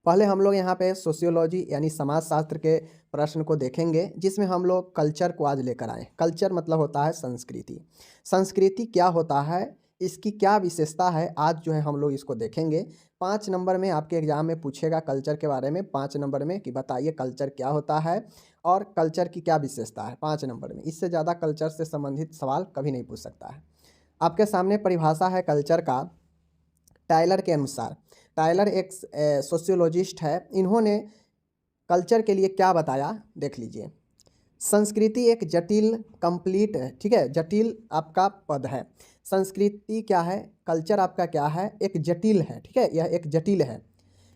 पहले हम लोग यहाँ पे सोशियोलॉजी यानी समाजशास्त्र के प्रश्न को देखेंगे, जिसमें हम लोग कल्चर को आज लेकर आए। कल्चर मतलब होता है संस्कृति। संस्कृति क्या होता है, इसकी क्या विशेषता है, आज जो है हम लोग इसको देखेंगे। 5 नंबर में आपके एग्जाम में पूछेगा कल्चर के बारे में, 5 नंबर में कि बताइए कल्चर क्या होता है और कल्चर की क्या विशेषता है, 5 नंबर में। इससे ज़्यादा कल्चर से संबंधित सवाल कभी नहीं पूछ सकता है। आपके सामने परिभाषा है कल्चर का टायलर के अनुसार। टायलर एक सोशियोलॉजिस्ट है, इन्होंने कल्चर के लिए क्या बताया देख लीजिए। संस्कृति एक जटिल कंप्लीट है, ठीक है, जटिल आपका पद है। संस्कृति क्या है, कल्चर आपका क्या है, एक जटिल है, ठीक है, यह एक जटिल है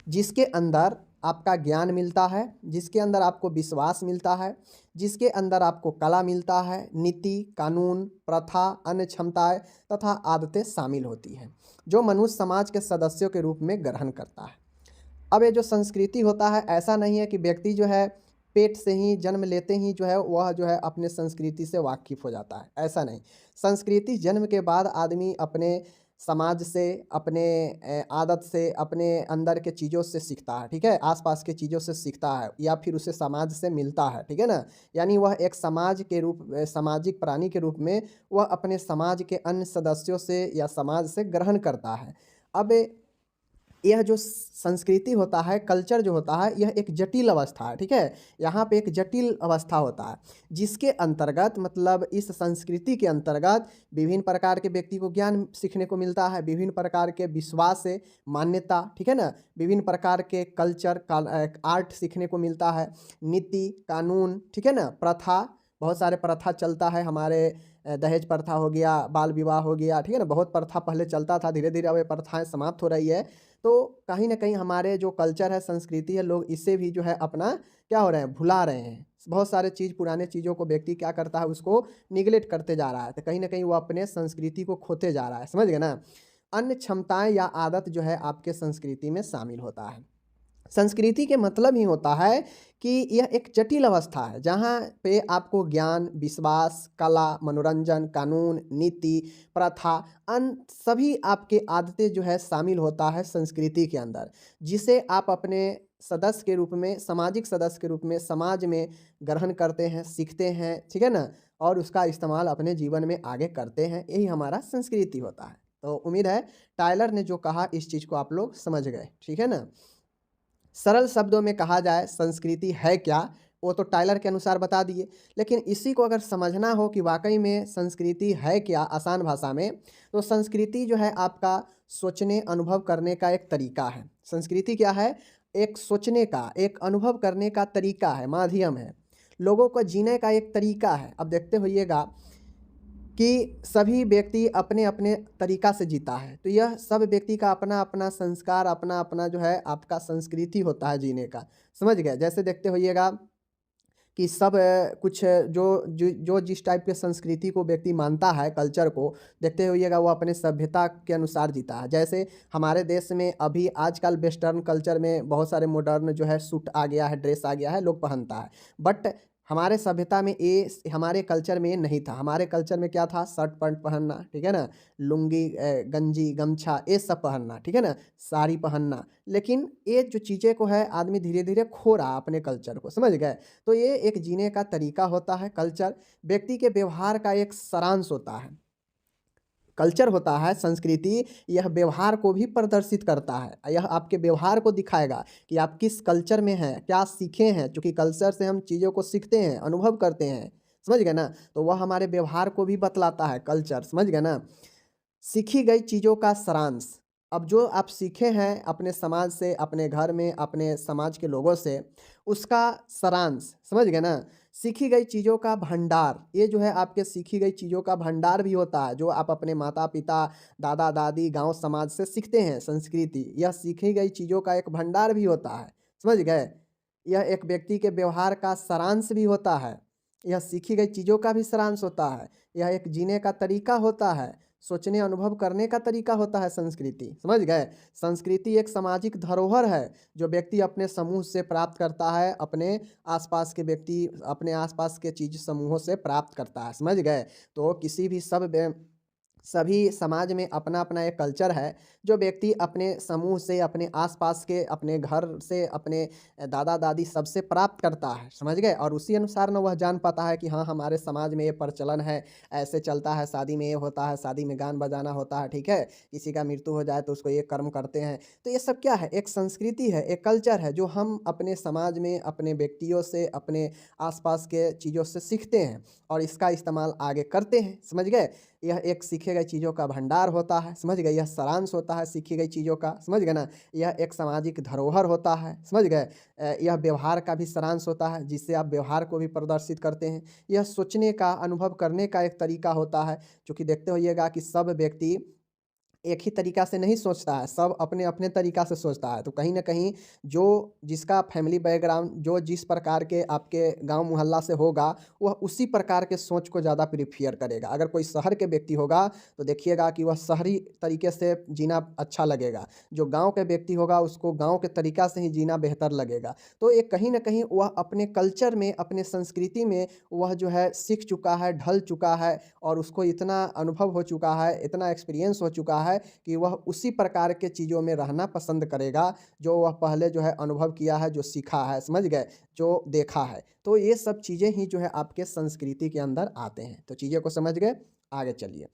जिसके अंदर आपका ज्ञान मिलता है, जिसके अंदर आपको विश्वास मिलता है, जिसके अंदर आपको कला मिलता है, नीति, कानून, प्रथा, अन्य क्षमताएं तथा आदतें शामिल होती हैं जो मनुष्य समाज के सदस्यों के रूप में ग्रहण करता है। अब ये जो संस्कृति होता है, ऐसा नहीं है कि व्यक्ति जो है पेट से ही जन्म लेते ही जो है वह जो है अपने संस्कृति से वाकिफ हो जाता है, ऐसा नहीं। संस्कृति जन्म के बाद आदमी अपने समाज से, अपने आदत से, अपने अंदर के चीज़ों से सीखता है, ठीक है, आसपास के चीज़ों से सीखता है या फिर उसे समाज से मिलता है, ठीक है ना। यानी वह एक समाज के रूप सामाजिक प्राणी के रूप में वह अपने समाज के अन्य सदस्यों से या समाज से ग्रहण करता है। अब यह जो संस्कृति होता है, कल्चर जो होता है, यह एक जटिल अवस्था है, ठीक है। यहाँ पे एक जटिल अवस्था होता है जिसके अंतर्गत मतलब इस संस्कृति के अंतर्गत विभिन्न प्रकार के व्यक्ति को ज्ञान सीखने को मिलता है, विभिन्न प्रकार के विश्वास से मान्यता, ठीक है ना, विभिन्न प्रकार के कल्चर का आर्ट सीखने को मिलता है, नीति, कानून, ठीक है ना, प्रथा, बहुत सारे प्रथा चलता है हमारे, दहेज प्रथा हो गया, बाल विवाह हो गया, ठीक है ना, बहुत प्रथा पहले चलता था, धीरे धीरे अब ये प्रथाएं समाप्त हो रही है। तो कहीं न कहीं हमारे जो कल्चर है, संस्कृति है, लोग इसे भी जो है अपना क्या हो रहे हैं, भुला रहे हैं। बहुत सारे चीज़, पुराने चीज़ों को व्यक्ति क्या करता है, उसको निग्लेक्ट करते जा रहा है, तो कहीं न कहीं वो अपने संस्कृति को खोते जा रहा है, समझ गए ना। अन्य क्षमताएँ या आदत जो है आपके संस्कृति में शामिल होता है। संस्कृति के मतलब ही होता है कि यह एक जटिल अवस्था है जहाँ पे आपको ज्ञान, विश्वास, कला, मनोरंजन, कानून, नीति, प्रथा, अन सभी आपके आदतें जो है शामिल होता है संस्कृति के अंदर, जिसे आप अपने सदस्य के रूप में, सामाजिक सदस्य के रूप में समाज में ग्रहण करते हैं, सीखते हैं, ठीक है ना, और उसका इस्तेमाल अपने जीवन में आगे करते हैं। यही हमारा संस्कृति होता है। तो उम्मीद है टायलर ने जो कहा इस चीज़ को आप लोग समझ गए, ठीक है ना। सरल शब्दों में कहा जाए संस्कृति है क्या, वो तो टायलर के अनुसार बता दिए, लेकिन इसी को अगर समझना हो कि वाकई में संस्कृति है क्या आसान भाषा में, तो संस्कृति जो है आपका सोचने, अनुभव करने का एक तरीका है। संस्कृति क्या है, एक सोचने का, एक अनुभव करने का तरीका है, माध्यम है, लोगों को जीने का एक तरीका है। अब देखते होइएगा कि सभी व्यक्ति अपने अपने तरीका से जीता है, तो यह सब व्यक्ति का अपना अपना संस्कार, अपना अपना जो है आपका संस्कृति होता है जीने का, समझ गए। जैसे देखते होइएगा कि सब कुछ जो जिस टाइप के संस्कृति को व्यक्ति मानता है, कल्चर को देखते होइएगा, वो अपने सभ्यता के अनुसार जीता है। जैसे हमारे देश में अभी आजकल वेस्टर्न कल्चर में बहुत सारे मॉडर्न जो है सूट आ गया है, ड्रेस आ गया है, लोग पहनता है, बट हमारे सभ्यता में ये, हमारे कल्चर में ये नहीं था। हमारे कल्चर में क्या था, शर्ट पैंट पहनना, ठीक है ना, लुंगी, गंजी, गमछा, ये सब पहनना, ठीक है ना, साड़ी पहनना। लेकिन ये जो चीज़ें को है आदमी धीरे धीरे खो रहा अपने कल्चर को, समझ गए। तो ये एक जीने का तरीका होता है कल्चर, व्यक्ति के व्यवहार का एक सारांश होता है। कल्चर होता है, संस्कृति, यह व्यवहार को भी प्रदर्शित करता है, यह आपके व्यवहार को दिखाएगा कि आप किस कल्चर में हैं, क्या सीखे हैं, क्योंकि कल्चर से हम चीज़ों को सीखते हैं, अनुभव करते हैं, समझ गए ना। तो वह हमारे व्यवहार को भी बतलाता है कल्चर, समझ गए ना। सीखी गई चीज़ों का सारांश, अब जो आप सीखे हैं अपने समाज से, अपने घर में, अपने समाज के लोगों से, उसका सारांश, समझ गए ना। सीखी गई चीज़ों का भंडार, ये जो है आपके सीखी गई चीज़ों का भंडार भी होता है, जो आप अपने माता पिता, दादा दादी, गांव समाज से सीखते हैं संस्कृति, यह सीखी गई चीज़ों का एक भंडार भी होता है, समझ गए। यह एक व्यक्ति के व्यवहार का सारांश भी होता है, यह सीखी गई चीज़ों का भी सारांश होता है, यह एक जीने का तरीका होता है, सोचने, अनुभव करने का तरीका होता है संस्कृति, समझ गए। संस्कृति एक सामाजिक धरोहर है जो व्यक्ति अपने समूह से प्राप्त करता है, अपने आसपास के व्यक्ति, अपने आसपास के चीज समूहों से प्राप्त करता है, समझ गए। तो किसी भी सब सभी समाज में अपना अपना एक कल्चर है जो व्यक्ति अपने समूह से, अपने आसपास के, अपने घर से, अपने दादा दादी सबसे प्राप्त करता है, समझ गए। और उसी अनुसार ना वह जान पाता है कि हाँ, हमारे समाज में ये प्रचलन है, ऐसे चलता है, शादी में ये होता है, शादी में गान बजाना होता है, ठीक है। किसी का मृत्यु हो जाए तो उसको ये कर्म करते हैं। तो ये सब क्या है, एक संस्कृति है, एक कल्चर है जो हम अपने समाज में, अपने व्यक्तियों से, अपने आसपास के चीज़ों से सीखते हैं और इसका इस्तेमाल आगे करते हैं, समझ गए। यह एक सीखे गई चीज़ों का भंडार होता है, समझ गए। यह सारांश होता है सीखी गई चीज़ों का, समझ गए ना। यह एक सामाजिक धरोहर होता है, समझ गए। यह व्यवहार का भी सारांश होता है जिससे आप व्यवहार को भी प्रदर्शित करते हैं। यह सोचने का, अनुभव करने का एक तरीका होता है, चूँकि देखते होइएगा कि सब व्यक्ति एक ही तरीका से नहीं सोचता है, सब अपने-अपने तरीका से सोचता है। तो कहीं न कहीं जो जिसका फैमिली बैकग्राउंड जो जिस प्रकार के आपके गाँव मोहल्ला से होगा, वह उसी प्रकार के सोच को ज़्यादा प्रेफ़र करेगा। अगर कोई शहर के व्यक्ति होगा, तो देखिएगा कि वह शहरी तरीके से जीना अच्छा लगेगा। जो गाँव के व्यक्ति होगा, उसको गाँव के तरीका से ही जीना बेहतर लगेगा। तो ये कहीं न कहीं वह अपने कल्चर में, अपने संस्कृति में वह जो है सीख चुका है, ढल चुका है और उसको इतना अनुभव हो चुका है, इतना एक्सपीरियंस हो चुका है कि वह उसी प्रकार के चीज़ों में रहना पसंद करेगा, जो वह पहले जो है अनुभव किया है, जो सीखा है, समझ गए? जो देखा है। तो ये सब चीज़ें ही जो है आपके संस्कृति के अंदर आते हैं। तो चीज़ें को समझ गए? आगे चलिए।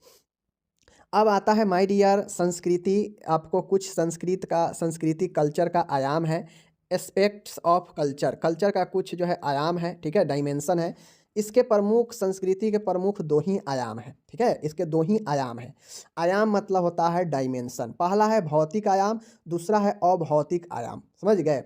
अब आता है माय डियर संस्कृति, आपको कुछ संस्कृति कल्चर का आयाम है। एस्पेक्ट्स ऑफ कल्चर, कल्चर का कुछ जो है आयाम है, ठीक है, डायमेंशन है। इसके प्रमुख, संस्कृति के प्रमुख 2 ही आयाम हैं, ठीक है, इसके 2 ही आयाम हैं। आयाम मतलब होता है डायमेंशन, पहला है भौतिक आयाम, दूसरा है अभौतिक आयाम, समझ गए।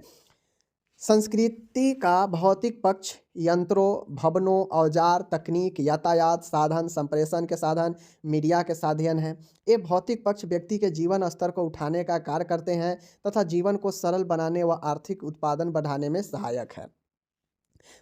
संस्कृति का भौतिक पक्ष यंत्रों, भवनों, औजार, तकनीक, यातायात साधन, संप्रेषण के साधन, मीडिया के साधन हैं। ये भौतिक पक्ष व्यक्ति के जीवन स्तर को उठाने का कार्य करते हैं तथा जीवन को सरल बनाने व आर्थिक उत्पादन बढ़ाने में सहायक है।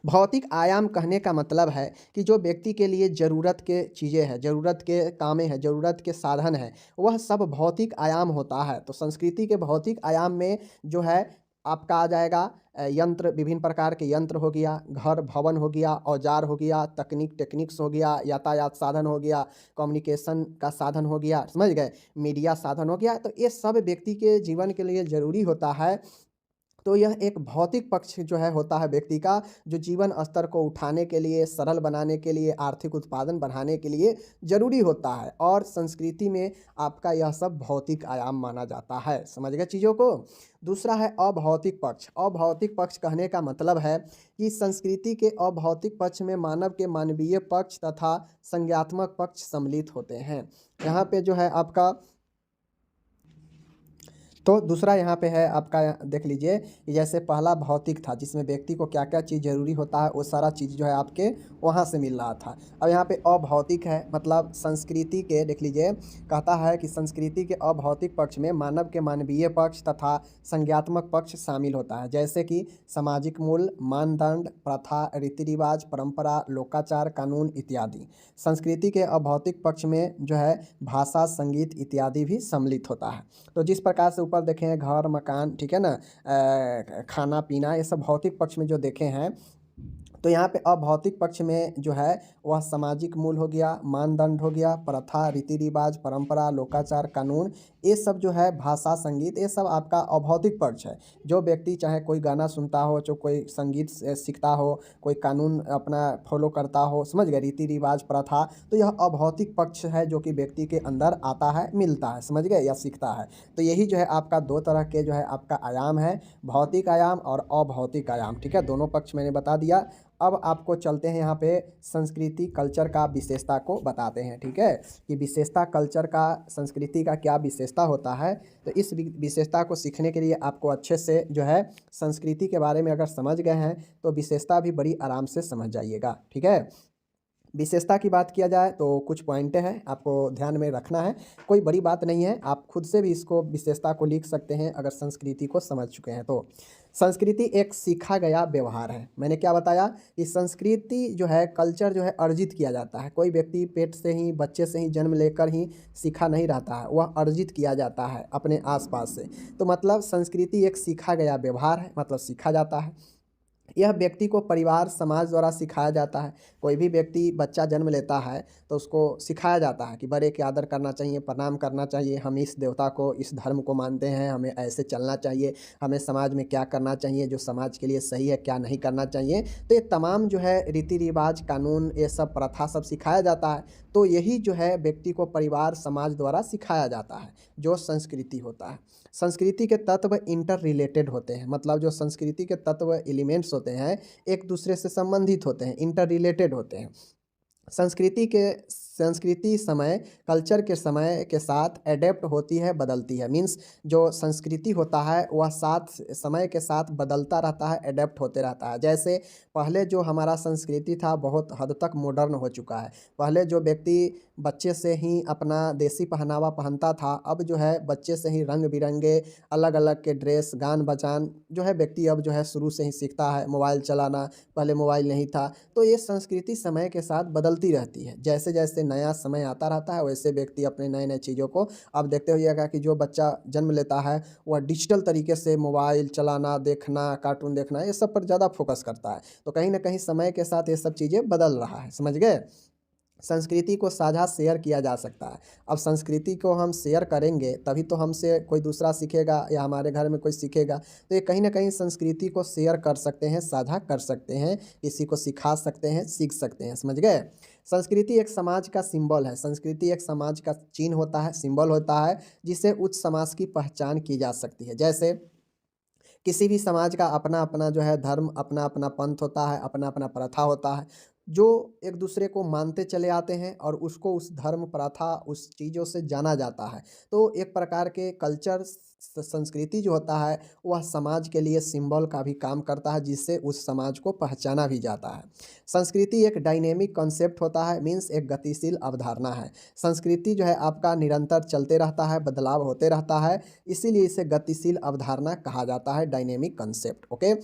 भौतिक आयाम कहने का मतलब है कि जो व्यक्ति के लिए ज़रूरत के चीज़ें हैं, ज़रूरत के कामें हैं, ज़रूरत के साधन हैं, वह सब भौतिक आयाम होता है। तो संस्कृति के भौतिक आयाम में जो है आपका आ जाएगा यंत्र, विभिन्न प्रकार के यंत्र हो गया, घर भवन हो गया, औजार हो गया, टेक्निक्स हो गया, यातायात साधन हो गया, कम्युनिकेशन का साधन हो गया, समझ गए, मीडिया साधन हो गया। तो ये सब व्यक्ति के जीवन के लिए ज़रूरी होता है। तो यह एक भौतिक पक्ष जो है होता है व्यक्ति का, जो जीवन स्तर को उठाने के लिए, सरल बनाने के लिए, आर्थिक उत्पादन बढ़ाने के लिए ज़रूरी होता है और संस्कृति में आपका यह सब भौतिक आयाम माना जाता है। समझ गए चीज़ों को? दूसरा है अभौतिक पक्ष। अभौतिक पक्ष कहने का मतलब है कि संस्कृति के अभौतिक पक्ष में मानव के मानवीय पक्ष तथा संज्ञात्मक पक्ष सम्मिलित होते हैं। यहाँ पे जो है आपका, तो दूसरा यहाँ पे है आपका, देख लीजिए कि जैसे पहला भौतिक था जिसमें व्यक्ति को क्या क्या चीज़ ज़रूरी होता है वो सारा चीज़ जो है आपके वहाँ से मिल रहा था। अब यहाँ पे अभौतिक है, मतलब संस्कृति के, देख लीजिए, कहता है कि संस्कृति के अभौतिक पक्ष में मानव के मानवीय पक्ष तथा संज्ञात्मक पक्ष शामिल होता है, जैसे कि सामाजिक मूल्य, मानदंड, प्रथा, रीति रिवाज, परंपरा, लोकाचार, कानून इत्यादि। संस्कृति के अभौतिक पक्ष में जो है भाषा, संगीत इत्यादि भी सम्मिलित होता है। तो जिस प्रकार से ऊपर देखे हैं घर, मकान, ठीक है ना, खाना पीना, ये सब भौतिक पक्ष में जो देखे हैं, तो यहाँ पे अभौतिक पक्ष में जो है वह सामाजिक मूल्य हो गया, मानदंड हो गया, प्रथा, रीति रिवाज, परंपरा, लोकाचार, कानून, ये सब जो है भाषा, संगीत, ये सब आपका अभौतिक पक्ष है। जो व्यक्ति चाहे कोई गाना सुनता हो, जो कोई संगीत सीखता हो, कोई कानून अपना फॉलो करता हो, समझ गए, रीति रिवाज, प्रथा, तो यह अभौतिक पक्ष है जो कि व्यक्ति के अंदर आता है, मिलता है, समझ गए, या सीखता है। तो यही जो है आपका 2 तरह के जो है आपका आयाम है, भौतिक आयाम और अभौतिक आयाम, ठीक है, दोनों पक्ष मैंने बता दिया। अब आपको चलते हैं यहाँ पे संस्कृति कल्चर का विशेषता को बताते हैं, ठीक है, कि विशेषता कल्चर का, संस्कृति का क्या विशेषता होता है। तो इस विशेषता को सीखने के लिए आपको अच्छे से जो है संस्कृति के बारे में अगर समझ गए हैं तो विशेषता भी बड़ी आराम से समझ जाइएगा, ठीक है। विशेषता की बात किया जाए तो कुछ पॉइंटें हैं आपको ध्यान में रखना है, कोई बड़ी बात नहीं है, आप खुद से भी इसको विशेषता को लिख सकते हैं अगर संस्कृति को समझ चुके हैं तो। संस्कृति एक सीखा गया व्यवहार है। मैंने क्या बताया कि संस्कृति जो है, कल्चर जो है अर्जित किया जाता है। कोई व्यक्ति पेट से ही, बच्चे से ही जन्म लेकर ही सीखा नहीं रहता है, वह अर्जित किया जाता है अपने आसपास से। तो मतलब संस्कृति एक सीखा गया व्यवहार है, मतलब सीखा जाता है। यह व्यक्ति को परिवार समाज द्वारा सिखाया जाता है। कोई भी व्यक्ति बच्चा जन्म लेता है तो उसको सिखाया जाता है कि बड़े के आदर करना चाहिए, प्रणाम करना चाहिए, हम इस देवता को, इस धर्म को मानते हैं, हमें ऐसे चलना चाहिए, हमें समाज में क्या करना चाहिए जो समाज के लिए सही है, क्या नहीं करना चाहिए। तो ये तमाम जो है रीति रिवाज, कानून, ये सब प्रथा सब सिखाया जाता है। तो यही जो है व्यक्ति को परिवार समाज द्वारा सिखाया जाता है, जो संस्कृति होता है। संस्कृति के तत्व इंटर रिलेटेड होते हैं, मतलब जो संस्कृति के तत्व एलिमेंट्स होते हैं एक दूसरे से संबंधित होते हैं, इंटर रिलेटेड होते हैं। संस्कृति समय कल्चर के समय के साथ एडेप्ट होती है, बदलती है। मीन्स जो संस्कृति होता है वह समय के साथ बदलता रहता है, एडेप्ट होते रहता है। जैसे पहले जो हमारा संस्कृति था बहुत हद तक मॉडर्न हो चुका है। पहले जो व्यक्ति बच्चे से ही अपना देसी पहनावा पहनता था, अब जो है बच्चे से ही रंग बिरंगे अलग अलग के ड्रेस, गान बजान जो है व्यक्ति अब जो है शुरू से ही सीखता है। मोबाइल चलाना, पहले मोबाइल नहीं था। तो ये संस्कृति समय के साथ बदलती रहती है। जैसे जैसे नया समय आता रहता है वैसे व्यक्ति अपने नए नए चीज़ों को, अब देखते होइएगा कि जो बच्चा जन्म लेता है वह डिजिटल तरीके से मोबाइल चलाना, देखना, कार्टून देखना, ये सब पर ज़्यादा फोकस करता है। तो कहीं ना कहीं समय के साथ ये सब चीज़ें बदल रहा है, समझ गए। संस्कृति को साझा शेयर किया जा सकता है। अब संस्कृति को हम शेयर करेंगे तभी तो हमसे कोई दूसरा सीखेगा या हमारे घर में कोई सीखेगा। तो ये कहीं ना कहीं संस्कृति को शेयर कर सकते हैं, साझा कर सकते हैं, किसी को सिखा सकते हैं, सीख सकते हैं, समझ गए। संस्कृति एक समाज का सिंबल है। संस्कृति एक समाज का चिन्ह होता है, सिंबल होता है, जिससे उच्च समाज की पहचान की जा सकती है। जैसे किसी भी समाज का अपना अपना जो है धर्म, अपना अपना पंथ होता है, अपना अपना प्रथा होता है, जो एक दूसरे को मानते चले आते हैं और उसको उस धर्म, प्रथा, उस चीज़ों से जाना जाता है। तो एक प्रकार के कल्चर, संस्कृति जो होता है वह समाज के लिए सिंबल का भी काम करता है, जिससे उस समाज को पहचाना भी जाता है। संस्कृति एक डायनेमिक कॉन्सेप्ट होता है, मीन्स एक गतिशील अवधारणा है। संस्कृति जो है आपका निरंतर चलते रहता है, बदलाव होते रहता है, इसीलिए इसे गतिशील अवधारणा कहा जाता है, डायनेमिक कॉन्सेप्ट। ओके।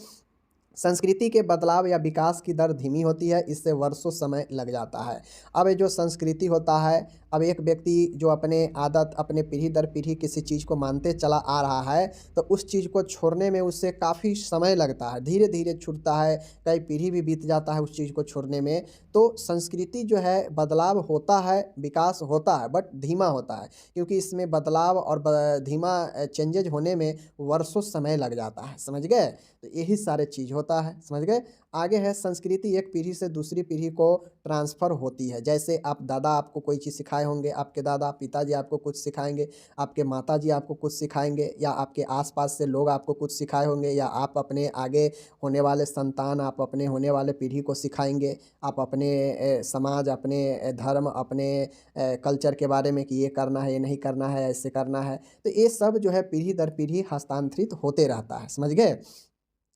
संस्कृति के बदलाव या विकास की दर धीमी होती है, इससे वर्षों समय लग जाता है। अब ये जो संस्कृति होता है, अब एक व्यक्ति जो अपने आदत, अपने पीढ़ी दर पीढ़ी किसी चीज़ को मानते चला आ रहा है तो उस चीज़ को छोड़ने में उससे काफ़ी समय लगता है, धीरे धीरे छूटता है, कई पीढ़ी भी बीत जाता है उस चीज़ को छोड़ने में। तो संस्कृति जो है बदलाव होता है, विकास होता है, बट धीमा होता है, क्योंकि इसमें बदलाव और धीमा चेंजेज होने में वर्षों समय लग जाता है, समझ गए। तो यही सारे चीज़ होता है, समझ गए। आगे है संस्कृति एक पीढ़ी से दूसरी पीढ़ी को ट्रांसफ़र होती है। जैसे आप दादा आपको कोई चीज़ सिखाए होंगे, आपके दादा पिताजी आपको कुछ सिखाएंगे, आपके माताजी आपको कुछ सिखाएंगे, या आपके आसपास से लोग आपको कुछ सिखाए होंगे, या आप अपने आगे होने वाले संतान, आप अपने होने वाले पीढ़ी को सिखाएंगे। आप अपने समाज, अपने धर्म, अपने कल्चर के बारे में कि ये करना है, ये नहीं करना है, ऐसे करना है। तो ये सब जो है पीढ़ी दर पीढ़ी हस्तांतरित होते रहता है, समझ गए।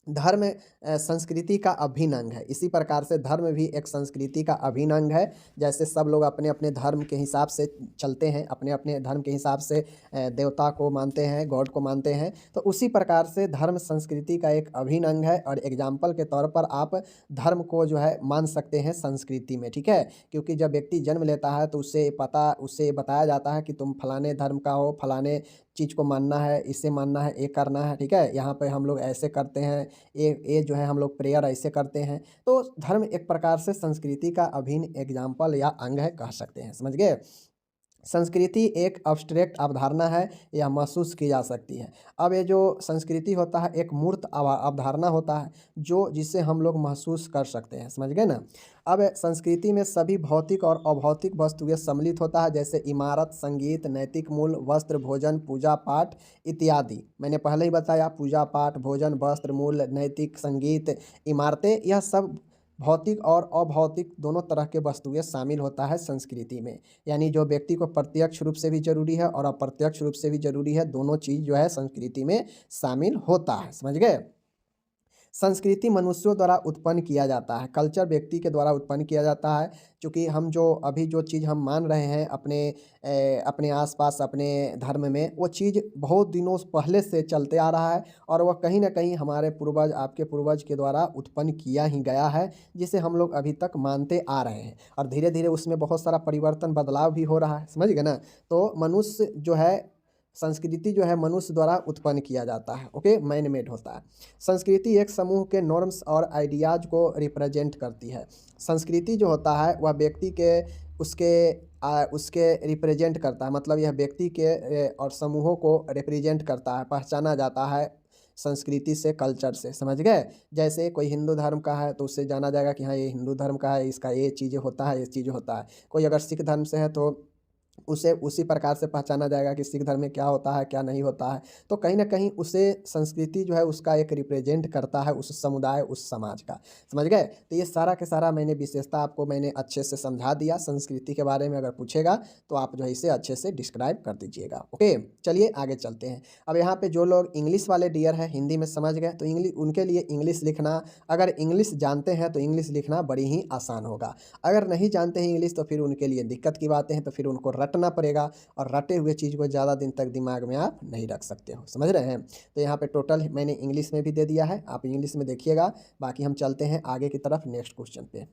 धर्म संस्कृति का अभिन्न अंग है। इसी प्रकार से धर्म भी एक संस्कृति का अभिन्न अंग है। जैसे सब लोग अपने अपने धर्म के हिसाब से चलते हैं, अपने अपने धर्म के हिसाब से देवता को मानते हैं, गॉड को मानते हैं, तो उसी प्रकार से धर्म संस्कृति का एक अभिन्न अंग है। और एग्जाम्पल के तौर पर आप धर्म को जो है मान सकते हैं संस्कृति में, ठीक है। क्योंकि जब व्यक्ति जन्म लेता है तो उससे बताया जाता है कि तुम फलाने धर्म का हो, फलाने चीज़ को मानना है, इसे मानना है, ये करना है, ठीक है। यहाँ पे हम लोग ऐसे करते हैं, ये जो है हम लोग प्रेयर ऐसे करते हैं। तो धर्म एक प्रकार से संस्कृति का अभिन्न एग्जाम्पल या अंग है, कह सकते हैं, समझ गए। संस्कृति एक अब्स्ट्रैक्ट अवधारणा है, यह महसूस की जा सकती है। अब ये जो संस्कृति होता है एक मूर्त अवधारणा होता है, जो जिसे हम लोग महसूस कर सकते हैं, समझ गए ना। अब संस्कृति में सभी भौतिक और अभौतिक वस्तुएं सम्मिलित होता है, जैसे इमारत, संगीत, नैतिक मूल्य, वस्त्र, भोजन, पूजा पाठ इत्यादि। मैंने पहले ही बताया, पूजा पाठ, भोजन, वस्त्र, मूल्य, नैतिक, संगीत, इमारतें, यह सब भौतिक और अभौतिक दोनों तरह के वस्तुएं शामिल होता है संस्कृति में। यानी जो व्यक्ति को प्रत्यक्ष रूप से भी जरूरी है और अप्रत्यक्ष रूप से भी जरूरी है, दोनों चीज़ जो है संस्कृति में शामिल होता है, समझ गए। संस्कृति मनुष्यों द्वारा उत्पन्न किया जाता है, कल्चर व्यक्ति के द्वारा उत्पन्न किया जाता है। क्योंकि हम जो चीज़ हम मान रहे हैं अपने आसपास, अपने धर्म में, वो चीज़ बहुत दिनों पहले से चलते आ रहा है और वह कहीं ना कहीं हमारे पूर्वज, आपके पूर्वज के द्वारा उत्पन्न किया ही गया है, जिसे हम लोग अभी तक मानते आ रहे हैं। और धीरे धीरे उसमें बहुत सारा परिवर्तन, बदलाव भी हो रहा है, समझ गए ना। तो मनुष्य जो है संस्कृति जो है मनुष्य द्वारा उत्पन्न किया जाता है, ओके, मैन मेड होता है। संस्कृति एक समूह के नॉर्म्स और आइडियाज को रिप्रेजेंट करती है। संस्कृति जो होता है वह व्यक्ति के उसके रिप्रेजेंट करता है, मतलब यह व्यक्ति के और समूहों को रिप्रेजेंट करता है, पहचाना जाता है संस्कृति से, कल्चर से, समझ गए। जैसे कोई हिंदू धर्म का है तो उससे जाना जाएगा कि हाँ ये हिंदू धर्म का है, इसका ये चीज़ें होता है, ये चीज़ें होता है। कोई अगर सिख धर्म से है तो उसे उसी प्रकार से पहचाना जाएगा कि सिख धर्म में क्या होता है, क्या नहीं होता है। तो कहीं न कहीं उसे संस्कृति जो है उसका एक रिप्रेजेंट करता है, उस समुदाय, उस समाज का, समझ गए। तो ये सारा के सारा मैंने विशेषता आपको मैंने अच्छे से समझा दिया। संस्कृति के बारे में अगर पूछेगा तो आप जो है इसे अच्छे से डिस्क्राइब कर दीजिएगा, ओके। चलिए आगे चलते हैं। अब यहाँ पे जो लोग इंग्लिश वाले डियर है, हिंदी में समझ गए, तो इंग्लिश उनके लिए इंग्लिश लिखना, अगर इंग्लिश जानते हैं तो इंग्लिश लिखना बड़ी ही आसान होगा। अगर नहीं जानते हैं इंग्लिश तो फिर उनके लिए दिक्कत की बातें हैं, तो फिर उनको रटना पड़ेगा, और रटे हुए चीज़ को ज़्यादा दिन तक दिमाग में आप नहीं रख सकते हो, समझ रहे हैं। तो यहाँ पे टोटल मैंने इंग्लिश में भी दे दिया है, आप इंग्लिश में देखिएगा। बाकी हम चलते हैं आगे की तरफ, नेक्स्ट क्वेश्चन पे।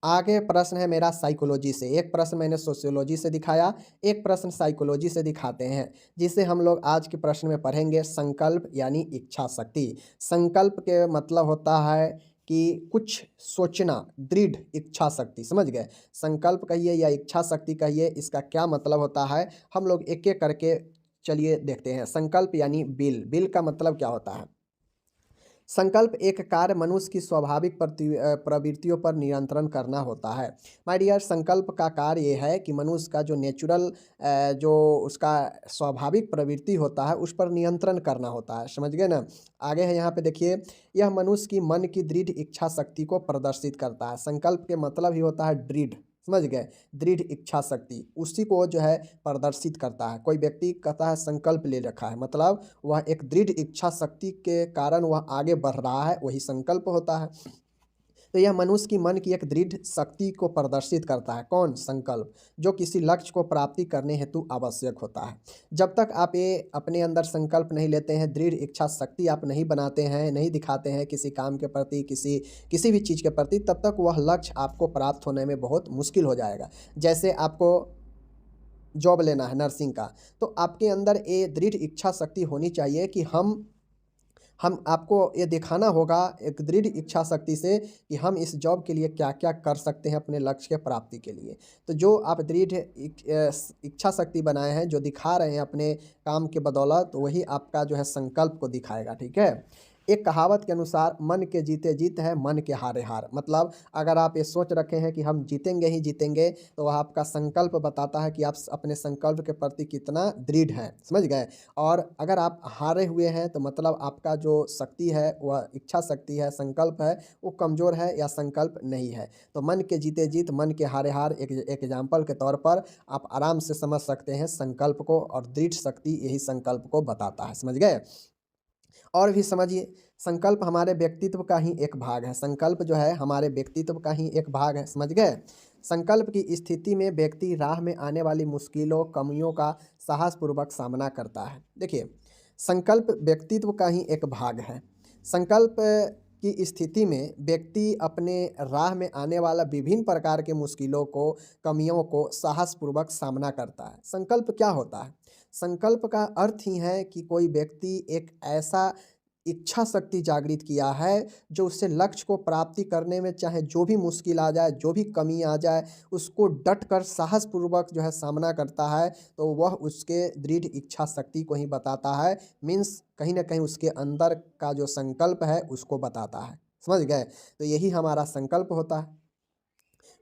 आगे प्रश्न है मेरा साइकोलॉजी से। एक प्रश्न मैंने सोशियोलॉजी से दिखाया, एक प्रश्न साइकोलॉजी से दिखाते हैं, जिसे हम लोग आज के प्रश्न में पढ़ेंगे संकल्प यानी इच्छा शक्ति। संकल्प के मतलब होता है कि कुछ सोचना, दृढ़ इच्छा शक्ति, समझ गए। संकल्प कहिए या इच्छा शक्ति कहिए, इसका क्या मतलब होता है हम लोग एक एक करके चलिए देखते हैं। संकल्प यानी बिल का मतलब क्या होता है। संकल्प एक कार्य मनुष्य की स्वाभाविक प्रवृत्तियों पर नियंत्रण करना होता है। माय डियर, संकल्प का कार्य ये है कि मनुष्य का जो नेचुरल जो उसका स्वाभाविक प्रवृत्ति होता है उस पर नियंत्रण करना होता है, समझ गए ना। आगे है यहाँ पे देखिए, यह मनुष्य की मन की दृढ़ इच्छा शक्ति को प्रदर्शित करता है। संकल्प के मतलब ही होता है दृढ़, समझ गए, दृढ़ इच्छा शक्ति, उसी को जो है प्रदर्शित करता है। कोई व्यक्ति कहता है संकल्प ले रखा है, मतलब वह एक दृढ़ इच्छा शक्ति के कारण वह आगे बढ़ रहा है, वही संकल्प होता है। तो यह मनुष्य की मन की एक दृढ़ शक्ति को प्रदर्शित करता है। कौन? संकल्प, जो किसी लक्ष्य को प्राप्ति करने हेतु आवश्यक होता है। जब तक आप ये अपने अंदर संकल्प नहीं लेते हैं, दृढ़ इच्छा शक्ति आप नहीं बनाते हैं, नहीं दिखाते हैं किसी काम के प्रति, किसी भी चीज़ के प्रति, तब तक वह लक्ष्य आपको प्राप्त होने में बहुत मुश्किल हो जाएगा। जैसे आपको जॉब लेना है नर्सिंग का, तो आपके अंदर ये दृढ़ इच्छा शक्ति होनी चाहिए कि हम आपको ये दिखाना होगा एक दृढ़ इच्छा शक्ति से कि हम इस जॉब के लिए क्या क्या कर सकते हैं अपने लक्ष्य के प्राप्ति के लिए। तो जो आप दृढ़ इच्छा शक्ति बनाए हैं, जो दिखा रहे हैं अपने काम के बदौलत, तो वही आपका जो है संकल्प को दिखाएगा, ठीक है। एक कहावत के अनुसार मन के जीते जीत है, मन के हारे हार। मतलब अगर आप ये सोच रखे हैं कि हम जीतेंगे ही जीतेंगे, तो वह आपका संकल्प बताता है कि आप अपने संकल्प के प्रति कितना दृढ़ हैं, समझ गए। और अगर आप हारे हुए हैं तो मतलब आपका जो शक्ति है, वह इच्छा शक्ति है, संकल्प है, वो कमज़ोर है या संकल्प नहीं है। तो मन के जीते जीत, मन के हारे हार एक एग्जाम्पल के तौर पर आप आराम से समझ सकते हैं संकल्प को, और दृढ़ शक्ति यही संकल्प को बताता है, समझ गए। और भी समझिए, संकल्प हमारे व्यक्तित्व का ही एक भाग है। संकल्प जो है हमारे व्यक्तित्व का ही एक भाग है, समझ गए। संकल्प की स्थिति में व्यक्ति राह में आने वाली मुश्किलों, कमियों का साहसपूर्वक सामना करता है। देखिए, संकल्प व्यक्तित्व का ही एक भाग है। संकल्प की स्थिति में व्यक्ति अपने राह में आने वाला विभिन्न प्रकार के मुश्किलों को, कमियों को साहसपूर्वक सामना करता है। संकल्प क्या होता है? संकल्प का अर्थ ही है कि कोई व्यक्ति एक ऐसा इच्छा शक्ति जागृत किया है जो उससे लक्ष्य को प्राप्ति करने में चाहे जो भी मुश्किल आ जाए, जो भी कमी आ जाए, उसको डट कर साहसपूर्वक जो है सामना करता है, तो वह उसके दृढ़ इच्छा शक्ति को ही बताता है। मीन्स कहीं ना कहीं उसके अंदर का जो संकल्प है उसको बताता है, समझ गए। तो यही हमारा संकल्प होता है।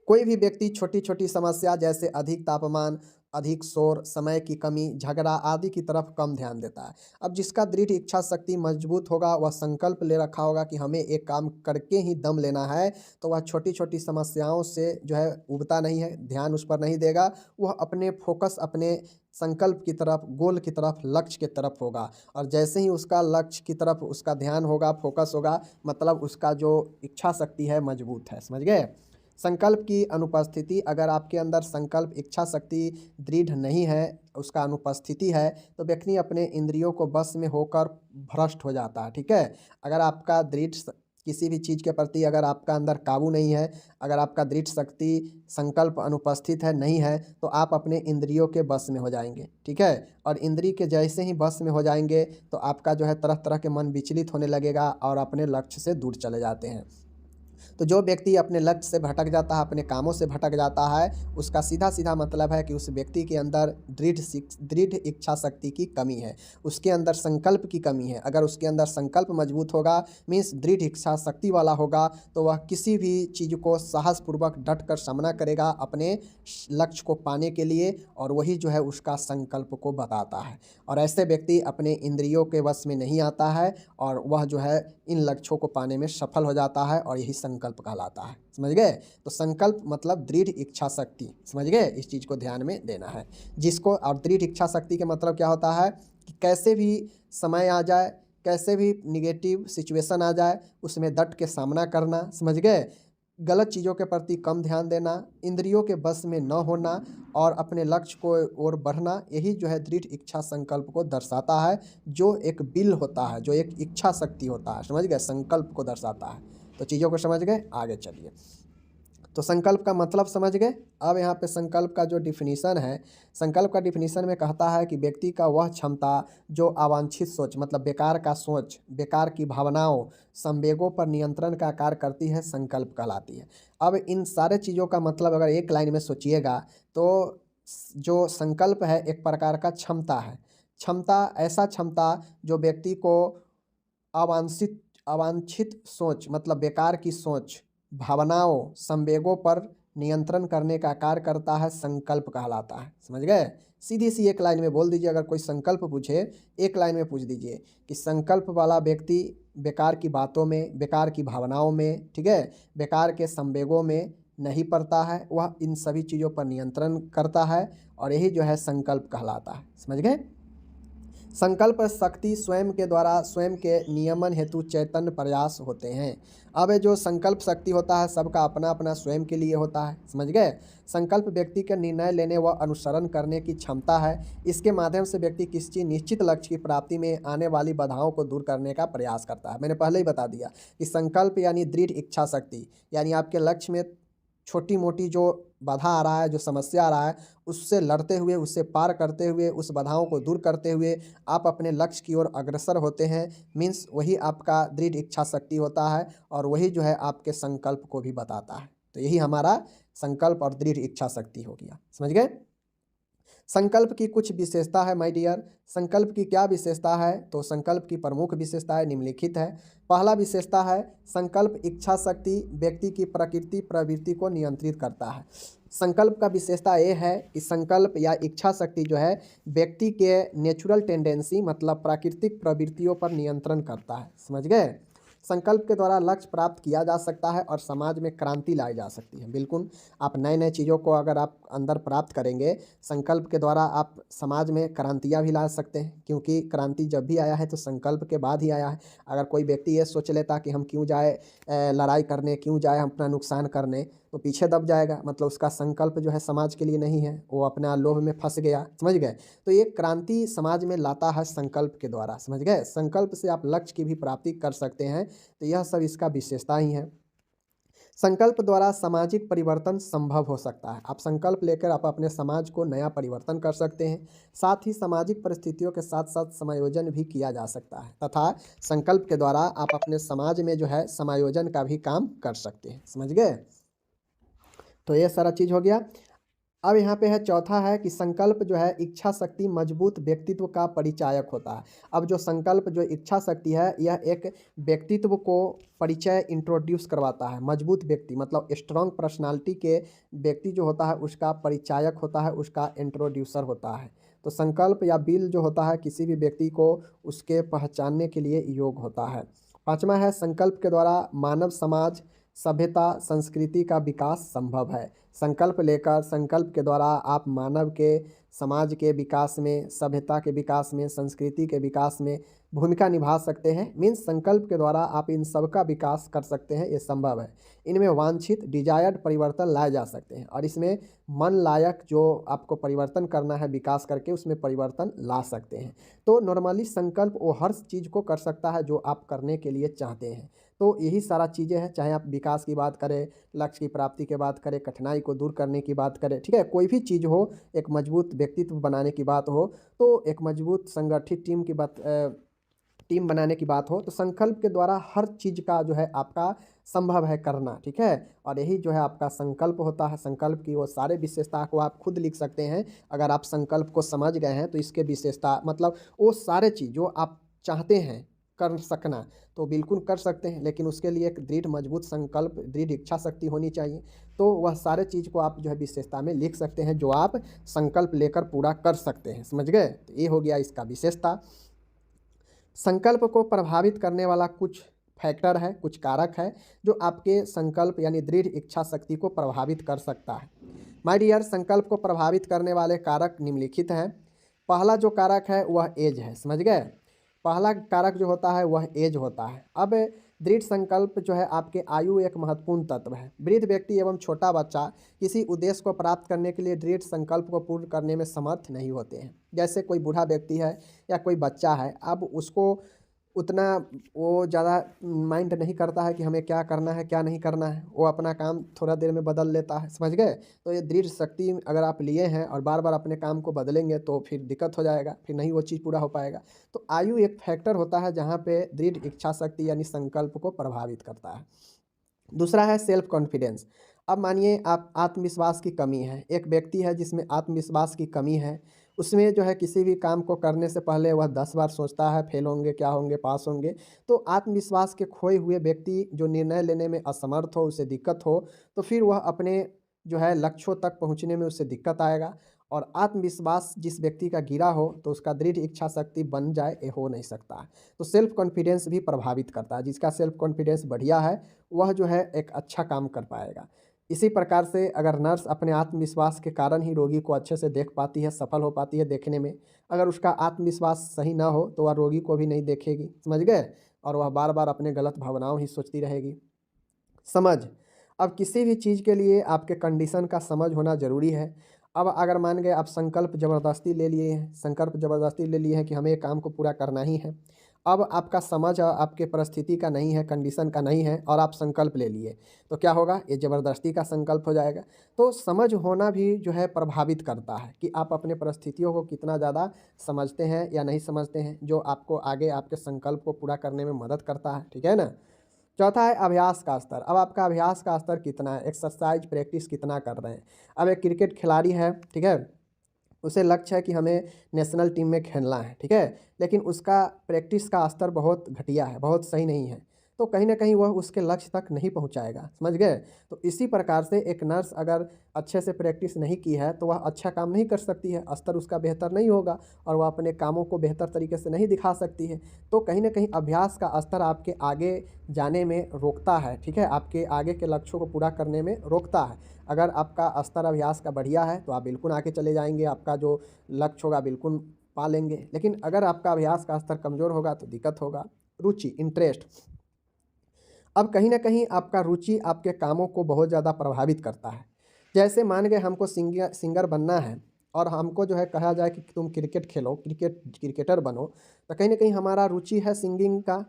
कोई भी व्यक्ति छोटी छोटी समस्या जैसे अधिक तापमान, अधिक शोर, समय की कमी, झगड़ा आदि की तरफ कम ध्यान देता है। अब जिसका दृढ़ इच्छा शक्ति मजबूत होगा, वह संकल्प ले रखा होगा कि हमें एक काम करके ही दम लेना है, तो वह छोटी छोटी समस्याओं से जो है उबता नहीं है, ध्यान उस पर नहीं देगा। वह अपने फोकस, अपने संकल्प की तरफ, गोल की तरफ, लक्ष्य की तरफ होगा। और जैसे ही उसका लक्ष्य की तरफ उसका ध्यान होगा, फोकस होगा, मतलब उसका जो इच्छा शक्ति है मजबूत है, समझ गए। संकल्प की अनुपस्थिति, अगर आपके अंदर संकल्प, इच्छा शक्ति दृढ़ नहीं है, उसका अनुपस्थिति है, तो व्यक्ति अपने इंद्रियों को बस में होकर भ्रष्ट हो जाता है, ठीक है। अगर आपका दृढ़ किसी भी चीज़ के प्रति अगर आपका अंदर काबू नहीं है, अगर आपका दृढ़ शक्ति संकल्प अनुपस्थित है, नहीं है, तो आप अपने इंद्रियों के बस में हो जाएंगे। ठीक है, और इंद्रिय के जैसे ही बस में हो जाएंगे तो आपका जो है तरह तरह के मन विचलित होने लगेगा और अपने लक्ष्य से दूर चले जाते हैं। तो जो व्यक्ति अपने लक्ष्य से भटक जाता है, अपने कामों से भटक जाता है, उसका सीधा सीधा मतलब है कि उस व्यक्ति के अंदर दृढ़ इच्छा शक्ति की कमी है, उसके अंदर संकल्प की कमी है। अगर उसके अंदर संकल्प मजबूत होगा, मीन्स दृढ़ इच्छा शक्ति वाला होगा, तो वह किसी भी चीज़ को साहसपूर्वक डट कर सामना करेगा अपने लक्ष्य को पाने के लिए, और वही जो है उसका संकल्प को बताता है। और ऐसे व्यक्ति अपने इंद्रियों के वश में नहीं आता है और वह जो है इन लक्ष्यों को पाने में सफल हो जाता है, और यही संकल्प कहलाता है। समझ गए? तो संकल्प मतलब दृढ़ इच्छा शक्ति। समझ गए? इस चीज़ को ध्यान में देना है जिसको। और दृढ़ इच्छा शक्ति के मतलब क्या होता है कि कैसे भी समय आ जाए, कैसे भी निगेटिव सिचुएशन आ जाए, उसमें डट के सामना करना। समझ गए? गलत चीज़ों के प्रति कम ध्यान देना, इंद्रियों के बस में न होना और अपने लक्ष्य को ओर बढ़ना, यही जो है दृढ़ इच्छा संकल्प को दर्शाता है, जो एक बिल होता है, जो एक इच्छा शक्ति होता है। समझ गए? संकल्प को दर्शाता है। तो चीज़ों को समझ गए? आगे चलिए। तो संकल्प का मतलब समझ गए। अब यहाँ पे संकल्प का जो डिफिनीशन है, संकल्प का डिफिनीशन में कहता है कि व्यक्ति का वह क्षमता जो अवांछित सोच मतलब बेकार का सोच, बेकार की भावनाओं, संवेगों पर नियंत्रण का कार्य करती है, संकल्प कहलाती है। अब इन सारे चीज़ों का मतलब अगर एक लाइन में सोचिएगा तो जो संकल्प है एक प्रकार का क्षमता है। क्षमता, ऐसा क्षमता जो व्यक्ति को अवांछित सोच मतलब बेकार की सोच, भावनाओं, संवेगों पर नियंत्रण करने का कार्य करता है, संकल्प कहलाता है। समझ गए? सीधी सी एक लाइन में बोल दीजिए। अगर कोई संकल्प पूछे, एक लाइन में पूछ दीजिए कि संकल्प वाला व्यक्ति बेकार की बातों में, बेकार की भावनाओं में, ठीक है, बेकार के संवेगों में नहीं पड़ता है, वह इन सभी चीज़ों पर नियंत्रण करता है, और यही जो है संकल्प कहलाता है। समझ गए? संकल्प शक्ति स्वयं के द्वारा स्वयं के नियमन हेतु चैतन्य प्रयास होते हैं। अब ये जो संकल्प शक्ति होता है सबका अपना अपना स्वयं के लिए होता है। समझ गए? संकल्प व्यक्ति के निर्णय लेने व अनुसरण करने की क्षमता है। इसके माध्यम से व्यक्ति किसी निश्चित लक्ष्य की प्राप्ति में आने वाली बाधाओं को दूर करने का प्रयास करता है। मैंने पहले ही बता दिया कि संकल्प यानी दृढ़ इच्छा शक्ति, यानी आपके लक्ष्य में छोटी मोटी जो बाधा आ रहा है, जो समस्या आ रहा है, उससे लड़ते हुए, उससे पार करते हुए, उस बाधाओं को दूर करते हुए आप अपने लक्ष्य की ओर अग्रसर होते हैं। मीन्स वही आपका दृढ़ इच्छा शक्ति होता है, और वही जो है आपके संकल्प को भी बताता है। तो यही हमारा संकल्प और दृढ़ इच्छा शक्ति हो गया। समझ गए? संकल्प की कुछ विशेषता है माय डियर। संकल्प की क्या विशेषता है? तो संकल्प की प्रमुख विशेषताएं निम्नलिखित है। पहला विशेषता है संकल्प इच्छा शक्ति व्यक्ति की प्रकृति प्रवृत्ति को नियंत्रित करता है। संकल्प का विशेषता ये है कि संकल्प या इच्छा शक्ति जो है व्यक्ति के नेचुरल टेंडेंसी मतलब प्राकृतिक प्रवृत्तियों पर नियंत्रण करता है। समझ गए? संकल्प के द्वारा लक्ष्य प्राप्त किया जा सकता है और समाज में क्रांति लाई जा सकती है। बिल्कुल, आप नए नए चीज़ों को अगर आप अंदर प्राप्त करेंगे, संकल्प के द्वारा आप समाज में क्रांतियाँ भी ला सकते हैं, क्योंकि क्रांति जब भी आया है तो संकल्प के बाद ही आया है। अगर कोई व्यक्ति ये सोच लेता कि हम क्यों जाए लड़ाई करने, क्यों जाए हम अपना नुकसान करने, तो पीछे दब जाएगा, मतलब उसका संकल्प जो है समाज के लिए नहीं है, वो अपना लोभ में फंस गया। समझ गए? तो ये क्रांति समाज में लाता है संकल्प के द्वारा। समझ गए? संकल्प से आप लक्ष्य की भी प्राप्ति कर सकते हैं। तो यह सब इसका विशेषता ही है। संकल्प द्वारा सामाजिक परिवर्तन संभव हो सकता है। आप संकल्प लेकर आप अपने समाज को नया परिवर्तन कर सकते हैं। साथ ही सामाजिक परिस्थितियों के साथ साथ समायोजन भी किया जा सकता है, तथा संकल्प के द्वारा आप अपने समाज में जो है समायोजन का भी काम कर सकते हैं। समझ गए? तो ये सारा चीज़ हो गया। अब यहाँ पे है चौथा है कि संकल्प जो है इच्छा शक्ति मजबूत व्यक्तित्व का परिचायक होता है। अब जो संकल्प जो इच्छा शक्ति है यह एक व्यक्तित्व को परिचय इंट्रोड्यूस करवाता है। मजबूत व्यक्ति मतलब स्ट्रॉन्ग पर्सनालिटी के व्यक्ति जो होता है उसका परिचायक होता है, उसका इंट्रोड्यूसर होता है। तो संकल्प या बिल जो होता है किसी भी व्यक्ति को उसके पहचानने के लिए योग होता है। पाँचवा है संकल्प के द्वारा मानव समाज सभ्यता संस्कृति का विकास संभव है। संकल्प लेकर संकल्प के द्वारा आप मानव के समाज के विकास में, सभ्यता के विकास में, संस्कृति के विकास में भूमिका निभा सकते हैं। मीन्स संकल्प के द्वारा आप इन सब का विकास कर सकते हैं, ये संभव है। इनमें वांछित डिजायर्ड परिवर्तन लाए जा सकते हैं और इसमें मन लायक जो आपको परिवर्तन करना है विकास करके उसमें परिवर्तन ला सकते हैं। तो नॉर्मली संकल्प वो हर चीज़ को कर सकता है जो आप करने के लिए चाहते हैं। तो यही सारा चीज़ें हैं, चाहे आप विकास की बात करें, लक्ष्य की प्राप्ति की बात करें, कठिनाई को दूर करने की बात करें, ठीक है, कोई भी चीज़ हो, एक मजबूत व्यक्तित्व बनाने की बात हो, तो एक मजबूत संगठित टीम बनाने की बात हो, तो संकल्प के द्वारा हर चीज़ का जो है आपका संभव है करना, ठीक है। और यही जो है आपका संकल्प होता है। संकल्प की वो सारे विशेषता को आप खुद लिख सकते हैं। अगर आप संकल्प को समझ गए हैं तो इसके विशेषता मतलब वो सारे चीज़ जो आप चाहते हैं कर सकना तो बिल्कुल कर सकते हैं, लेकिन उसके लिए एक दृढ़ मजबूत संकल्प, दृढ़ इच्छा शक्ति होनी चाहिए। तो वह सारे चीज़ को आप जो है विशेषता में लिख सकते हैं जो आप संकल्प लेकर पूरा कर सकते हैं। समझ गए? तो ये हो गया इसका विशेषता। संकल्प को प्रभावित करने वाला कुछ फैक्टर है, कुछ कारक है जो आपके संकल्प यानी दृढ़ इच्छा शक्ति को प्रभावित कर सकता है। माय डियर, संकल्प को प्रभावित करने वाले कारक निम्नलिखित हैं। पहला जो कारक है वह एज है। समझ गए? पहला कारक जो होता है वह एज होता है। अब दृढ़ संकल्प जो है आपके आयु एक महत्वपूर्ण तत्व है। वृद्ध व्यक्ति एवं छोटा बच्चा किसी उद्देश्य को प्राप्त करने के लिए दृढ़ संकल्प को पूर्ण करने में समर्थ नहीं होते हैं। जैसे कोई बूढ़ा व्यक्ति है या कोई बच्चा है, अब उसको उतना वो ज़्यादा माइंड नहीं करता है कि हमें क्या करना है क्या नहीं करना है, वो अपना काम थोड़ा देर में बदल लेता है। समझ गए? तो ये दृढ़ शक्ति अगर आप लिए हैं और बार बार अपने काम को बदलेंगे तो फिर दिक्कत हो जाएगा, फिर नहीं वो चीज़ पूरा हो पाएगा। तो आयु एक फैक्टर होता है जहाँ पे दृढ़ इच्छा शक्ति यानी संकल्प को प्रभावित करता है। दूसरा है सेल्फ कॉन्फिडेंस। अब मानिए आप आत्मविश्वास की कमी है, एक व्यक्ति है जिसमें आत्मविश्वास की कमी है, उसमें जो है किसी भी काम को करने से पहले वह 10 बार सोचता है फेल होंगे, क्या होंगे, पास होंगे। तो आत्मविश्वास के खोए हुए व्यक्ति जो निर्णय लेने में असमर्थ हो, उसे दिक्कत हो, तो फिर वह अपने जो है लक्ष्यों तक पहुँचने में उससे दिक्कत आएगा। और आत्मविश्वास जिस व्यक्ति का गिरा हो तो उसका दृढ़ इच्छा शक्ति बन जाए, ये हो नहीं सकता। तो सेल्फ कॉन्फिडेंस भी प्रभावित करता है। जिसका सेल्फ कॉन्फिडेंस बढ़िया है वह जो है एक अच्छा काम कर पाएगा। इसी प्रकार से अगर नर्स अपने आत्मविश्वास के कारण ही रोगी को अच्छे से देख पाती है, सफल हो पाती है देखने में, अगर उसका आत्मविश्वास सही ना हो तो वह रोगी को भी नहीं देखेगी। समझ गए? और वह बार बार अपने गलत भावनाओं ही सोचती रहेगी। समझ। अब किसी भी चीज़ के लिए आपके कंडीशन का समझ होना ज़रूरी है। अब अगर मान गए आप संकल्प ज़बरदस्ती ले लिए हैं, संकल्प ज़बरदस्ती ले लिए हैं कि हमें ये काम को पूरा करना ही है। अब आपका समझ आपके परिस्थिति का नहीं है, कंडीशन का नहीं है और आप संकल्प ले लिए, तो क्या होगा? ये ज़बरदस्ती का संकल्प हो जाएगा। तो समझ होना भी जो है प्रभावित करता है कि आप अपने परिस्थितियों को कितना ज़्यादा समझते हैं या नहीं समझते हैं, जो आपको आगे आपके संकल्प को पूरा करने में मदद करता है। ठीक है ना? चौथा है अभ्यास का स्तर। अब आपका अभ्यास का स्तर कितना है, एक्सरसाइज प्रैक्टिस कितना कर रहे हैं। अब एक क्रिकेट खिलाड़ी है, ठीक है, उसे लक्ष्य है कि हमें नेशनल टीम में खेलना है, ठीक है, लेकिन उसका प्रैक्टिस का स्तर बहुत घटिया है, बहुत सही नहीं है, तो कहीं ना कहीं वह उसके लक्ष्य तक नहीं पहुंचाएगा। समझ गए? तो इसी प्रकार से एक नर्स अगर अच्छे से प्रैक्टिस नहीं की है तो वह अच्छा काम नहीं कर सकती है, स्तर उसका बेहतर नहीं होगा और वह अपने कामों को बेहतर तरीके से नहीं दिखा सकती है। तो कहीं ना कहीं अभ्यास का स्तर आपके आगे जाने में रोकता है, ठीक है, आपके आगे के लक्ष्यों को पूरा करने में रोकता है। अगर आपका स्तर अभ्यास का बढ़िया है तो आप बिल्कुल आगे चले जाएंगे, आपका जो लक्ष्य होगा बिल्कुल पा लेंगे। लेकिन अगर आपका अभ्यास का स्तर कमज़ोर होगा तो दिक्कत होगा। रुचि, इंटरेस्ट। अब कहीं ना कहीं आपका रुचि आपके कामों को बहुत ज़्यादा प्रभावित करता है। जैसे मान गए हमको सिंगर बनना है और हमको जो है कहा जाए कि तुम क्रिकेट खेलो, क्रिकेटर बनो, तो कहीं ना कहीं हमारा रुचि है सिंगिंग का,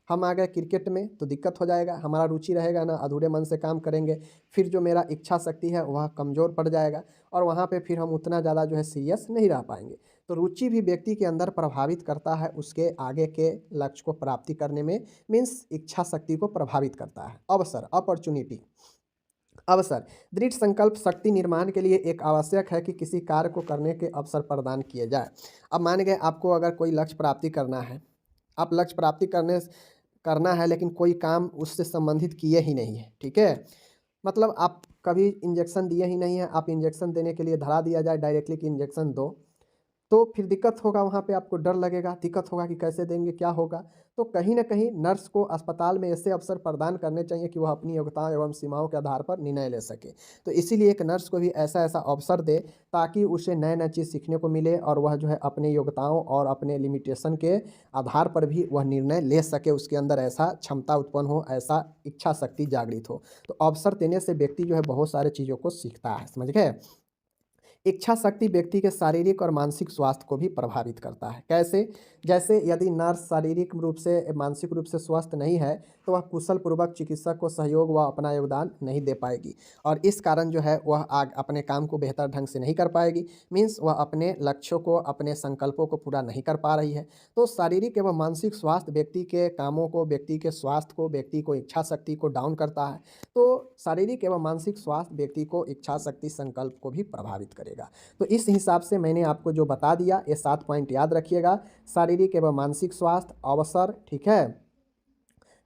हम आ गए क्रिकेट में तो दिक्कत हो जाएगा। हमारा रुचि रहेगा ना, अधूरे मन से काम करेंगे, फिर जो मेरा इच्छा शक्ति है वह कमज़ोर पड़ जाएगा और वहाँ पे फिर हम उतना ज़्यादा जो है सीरियस नहीं रह पाएंगे। तो रुचि भी व्यक्ति के अंदर प्रभावित करता है उसके आगे के लक्ष्य को प्राप्ति करने में, मीन्स इच्छा शक्ति को प्रभावित करता है। अवसर, अपॉर्चुनिटी। अवसर, दृढ़ संकल्प शक्ति निर्माण के लिए एक आवश्यक है कि किसी कार्य को करने के अवसर प्रदान किए जाए। अब मान गए आपको अगर कोई लक्ष्य प्राप्ति करना है, आप लक्ष्य प्राप्ति करना है लेकिन कोई काम उससे संबंधित किए ही नहीं है, ठीक है, मतलब आप कभी इंजेक्शन दिए ही नहीं है, आप इंजेक्शन देने के लिए धरा दिया जाए डायरेक्टली कि इंजेक्शन दो, तो फिर दिक्कत होगा, वहाँ पे आपको डर लगेगा, दिक्कत होगा कि कैसे देंगे, क्या होगा। तो कहीं न कहीं नर्स को अस्पताल में ऐसे अवसर प्रदान करने चाहिए कि वह अपनी योग्यता एवं सीमाओं के आधार पर निर्णय ले सके। तो इसीलिए एक नर्स को भी ऐसा-ऐसा अवसर दें ताकि उसे नए-नए चीज़ सीखने को मिले और वह जो है अपनी योग्यताओं और अपने लिमिटेशन के आधार पर भी वह निर्णय ले सके, उसके अंदर ऐसा क्षमता उत्पन्न हो, ऐसा इच्छा शक्ति जागृत हो। तो अवसर देने से व्यक्ति जो है बहुत सारी चीज़ों को सीखता है, समझ गए? इच्छा शक्ति व्यक्ति के शारीरिक और मानसिक स्वास्थ्य को भी प्रभावित करता है। कैसे? जैसे यदि नर्स शारीरिक रूप से, मानसिक रूप से स्वस्थ नहीं है, तो वह कुशल पूर्वक चिकित्सक को सहयोग व अपना योगदान नहीं दे पाएगी और इस कारण जो है वह आग अपने काम को बेहतर ढंग से नहीं कर पाएगी। मीन्स वह अपने लक्ष्यों को, अपने संकल्पों को पूरा नहीं कर पा रही है। तो शारीरिक एवं मानसिक स्वास्थ्य व्यक्ति के कामों को, व्यक्ति के स्वास्थ्य को, व्यक्ति को इच्छा शक्ति को डाउन करता है। तो शारीरिक एवं मानसिक स्वास्थ्य व्यक्ति को इच्छा शक्ति, संकल्प को भी प्रभावित करेगा। तो इस हिसाब से मैंने आपको जो बता दिया, ये 7 पॉइंट याद रखिएगा। शारीरिक एवं मानसिक स्वास्थ्य, अवसर, ठीक है,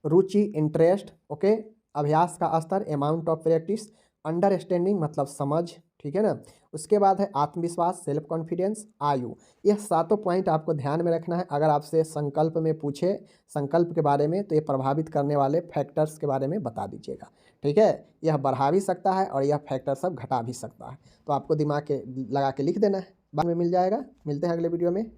रुचि, इंटरेस्ट, ओके, अभ्यास का स्तर, अमाउंट ऑफ प्रैक्टिस, अंडरस्टैंडिंग मतलब समझ, ठीक है ना। उसके बाद है आत्मविश्वास, सेल्फ कॉन्फिडेंस, आयु। यह सातों पॉइंट आपको ध्यान में रखना है। अगर आपसे संकल्प में पूछे, संकल्प के बारे में, तो ये प्रभावित करने वाले फैक्टर्स के बारे में बता दीजिएगा, ठीक है। यह बढ़ा भी सकता है और यह फैक्टर सब घटा भी सकता है। तो आपको दिमाग के लगा के लिख देना है, बाद में मिल जाएगा। मिलते हैं अगले वीडियो में।